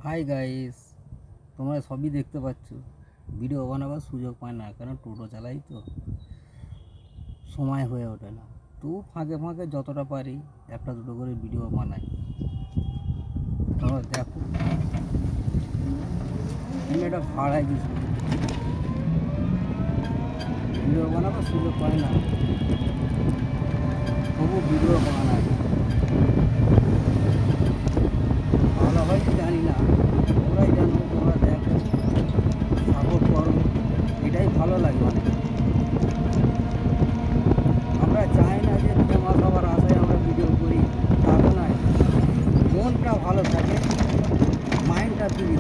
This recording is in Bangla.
হাই গাইস, তোমরা সবই দেখতে পাচ্ছ। ভিডিও বানাবার সুযোগ পায় না, কারণ টোটো চালাই তো সময় হয়ে ওঠে না। তো ফাঁকে ফাঁকে যতটা পারি একটা দুটো করে ভিডিও বানাই। তোমরা দেখো, আমি এটা ভাড়ায় দিচ্ছি, ভিডিও বানাবার সুযোগ পায় না, তবু ভিডিও বানাই। ভালো হয় কি জানি না, তোমরাই জানো। তোমরা দেখো, সাপোর্ট করো, এটাই ভালো লাগে অনেক। আমরা চাই না যে ফেমাস হওয়ার আশায় আমরা ভিডিও করি, তা তো নয়। মনটা ভালো থাকে, মাইন্ডটা ফ্রি